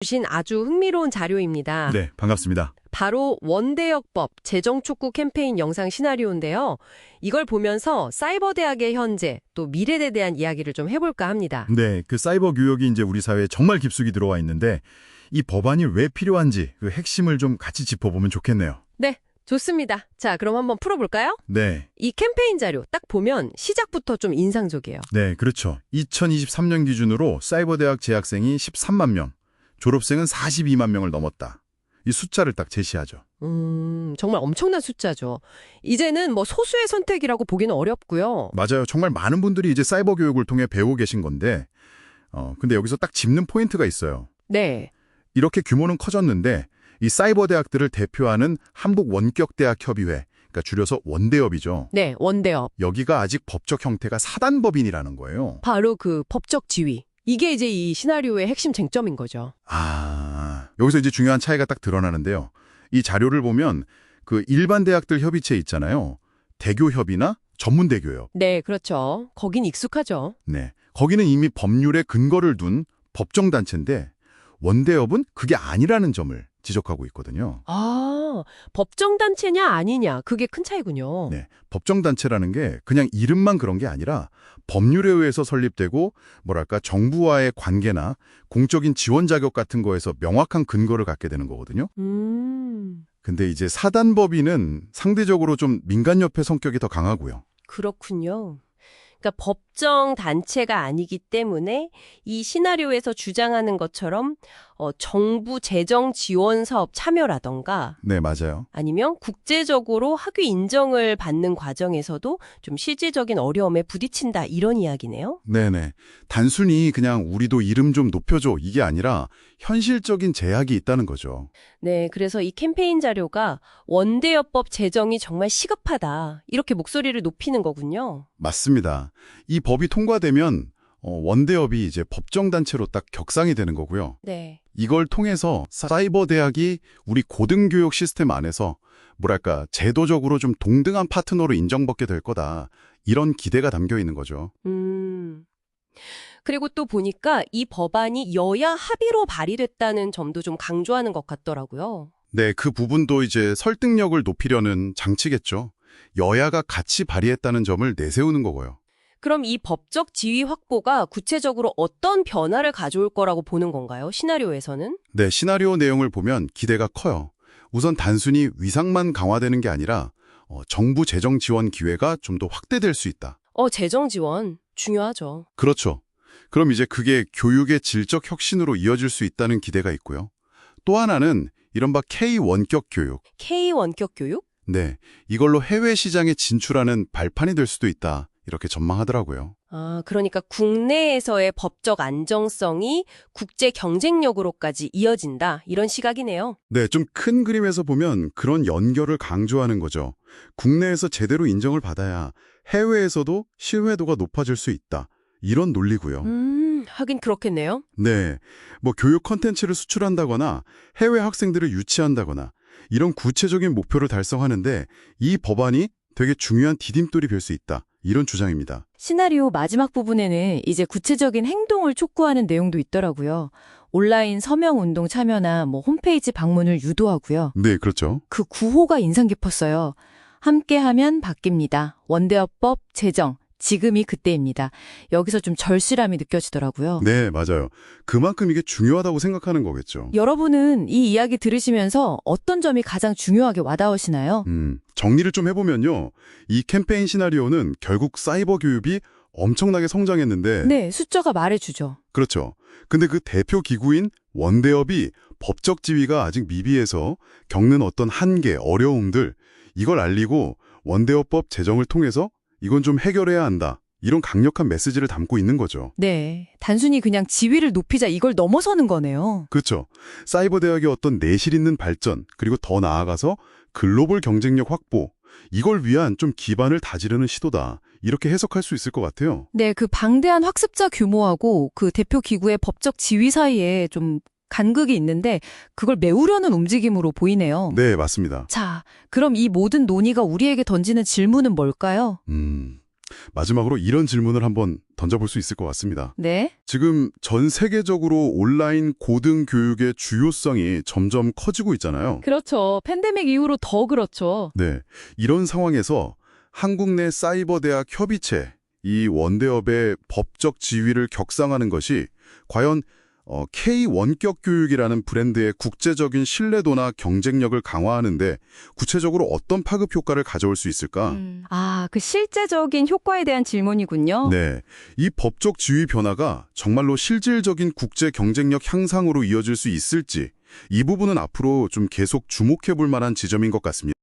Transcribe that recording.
주신 아주 흥미로운 자료입니다. 네, 반갑습니다. 바로 원대역법 재정촉구 캠페인 영상 시나리오인데요. 이걸 보면서 사이버대학의 현재 또 미래에 대한 이야기를 좀 해볼까 합니다. 네, 그 사이버 교육이 이제 우리 사회에 정말 깊숙이 들어와 있는데 이 법안이 왜 필요한지 그 핵심을 좀 같이 짚어보면 좋겠네요. 네, 좋습니다. 자, 그럼 한번 풀어볼까요? 네, 이 캠페인 자료 딱 보면 시작부터 좀 인상적이에요. 네, 그렇죠. 2023년 기준으로 사이버대학 재학생이 13만 명, 졸업생은 42만 명을 넘었다. 이 숫자를 딱 제시하죠. 정말 엄청난 숫자죠. 이제는 뭐 소수의 선택이라고 보기는 어렵고요. 맞아요. 정말 많은 분들이 이제 사이버 교육을 통해 배우고 계신 건데 근데 여기서 딱 짚는 포인트가 있어요. 네. 이렇게 규모는 커졌는데 이 사이버 대학들을 대표하는 한국원격대학협의회, 그러니까 줄여서 원대협이죠. 네, 원대업. 여기가 아직 법적 형태가 사단법인이라는 거예요. 바로 그 법적 지위. 이게 이제 이 시나리오의 핵심 쟁점인 거죠. 여기서 이제 중요한 차이가 딱 드러나는데요. 이 자료를 보면 그 일반 대학들 협의체 있잖아요. 대교협이나 전문대교협. 네, 그렇죠. 거긴 익숙하죠. 네, 거기는 이미 법률에 근거를 둔 법정단체인데 원대협은 그게 아니라는 점을 지적하고 있거든요. 아, 법정단체냐 아니냐 그게 큰 차이군요. 네, 법정단체라는 게 그냥 이름만 그런 게 아니라 법률에 의해서 설립되고 뭐랄까 정부와의 관계나 공적인 지원 자격 같은 거에서 명확한 근거를 갖게 되는 거거든요. 근데 이제 사단법인은 상대적으로 좀 민간협회 성격이 더 강하고요. 그렇군요. 그러니까 법정 단체가 아니기 때문에 이 시나리오에서 주장하는 것처럼 정부 재정 지원 사업 참여라던가 네, 맞아요. 아니면 국제적으로 학위 인정을 받는 과정에서도 좀 실질적인 어려움에 부딪힌다 이런 이야기네요. 네네. 단순히 그냥 우리도 이름 좀 높여줘 이게 아니라 현실적인 제약이 있다는 거죠. 네, 그래서 이 캠페인 자료가 원대여법 제정이 정말 시급하다 이렇게 목소리를 높이는 거군요. 맞습니다. 이 법이 통과되면 원대협이 이제 법정단체로 딱 격상이 되는 거고요. 네. 이걸 통해서 사이버 대학이 우리 고등교육 시스템 안에서 뭐랄까 제도적으로 좀 동등한 파트너로 인정받게 될 거다. 이런 기대가 담겨 있는 거죠. 그리고 또 보니까 이 법안이 여야 합의로 발의됐다는 점도 좀 강조하는 것 같더라고요. 네, 그 부분도 이제 설득력을 높이려는 장치겠죠. 여야가 같이 발의했다는 점을 내세우는 거고요. 그럼 이 법적 지위 확보가 구체적으로 어떤 변화를 가져올 거라고 보는 건가요? 시나리오에서는? 네, 시나리오 내용을 보면 기대가 커요. 우선 단순히 위상만 강화되는 게 아니라 정부 재정 지원 기회가 좀 더 확대될 수 있다. 재정 지원 중요하죠. 그렇죠. 그럼 이제 그게 교육의 질적 혁신으로 이어질 수 있다는 기대가 있고요. 또 하나는 이른바 K-원격 교육. K-원격 교육? 네, 이걸로 해외 시장에 진출하는 발판이 될 수도 있다. 이렇게 전망하더라고요. 그러니까 국내에서의 법적 안정성이 국제 경쟁력으로까지 이어진다. 이런 시각이네요. 네, 좀 큰 그림에서 보면 그런 연결을 강조하는 거죠. 국내에서 제대로 인정을 받아야 해외에서도 신뢰도가 높아질 수 있다. 이런 논리고요. 하긴 그렇겠네요. 네, 뭐 교육 콘텐츠를 수출한다거나 해외 학생들을 유치한다거나 이런 구체적인 목표를 달성하는데 이 법안이 되게 중요한 디딤돌이 될 수 있다. 이런 주장입니다. 시나리오 마지막 부분에는 이제 구체적인 행동을 촉구하는 내용도 있더라고요. 온라인 서명운동 참여나 홈페이지 방문을 유도하고요. 네, 그렇죠. 그 구호가 인상 깊었어요. 함께하면 바뀝니다. 원대여법 제정. 지금이 그때입니다. 여기서 좀 절실함이 느껴지더라고요. 네, 맞아요. 그만큼 이게 중요하다고 생각하는 거겠죠. 여러분은 이 이야기 들으시면서 어떤 점이 가장 중요하게 와닿으시나요? 정리를 좀 해보면요. 이 캠페인 시나리오는 결국 사이버 교육이 엄청나게 성장했는데 네, 숫자가 말해주죠. 그렇죠. 근데 그 대표 기구인 원대협이 법적 지위가 아직 미비해서 겪는 어떤 한계, 어려움들 이걸 알리고 원대협법 제정을 통해서 이건 좀 해결해야 한다. 이런 강력한 메시지를 담고 있는 거죠. 네, 단순히 그냥 지위를 높이자 이걸 넘어서는 거네요. 그렇죠. 사이버 대학의 어떤 내실 있는 발전, 그리고 더 나아가서 글로벌 경쟁력 확보, 이걸 위한 좀 기반을 다지려는 시도다. 이렇게 해석할 수 있을 것 같아요. 네, 그 방대한 학습자 규모하고 그 대표 기구의 법적 지위 사이에 좀 간극이 있는데 그걸 메우려는 움직임으로 보이네요. 네, 맞습니다. 자, 그럼 이 모든 논의가 우리에게 던지는 질문은 뭘까요? 마지막으로 이런 질문을 한번 던져볼 수 있을 것 같습니다. 네. 지금 전 세계적으로 온라인 고등교육의 주요성이 점점 커지고 있잖아요. 그렇죠. 팬데믹 이후로 더 그렇죠. 네, 이런 상황에서 한국 내 사이버 대학 협의체, 이 원대협의 법적 지위를 격상하는 것이 과연 K-원격 교육이라는 브랜드의 국제적인 신뢰도나 경쟁력을 강화하는데 구체적으로 어떤 파급 효과를 가져올 수 있을까? 그 실제적인 효과에 대한 질문이군요. 네, 이 법적 지위 변화가 정말로 실질적인 국제 경쟁력 향상으로 이어질 수 있을지 이 부분은 앞으로 좀 계속 주목해 볼 만한 지점인 것 같습니다.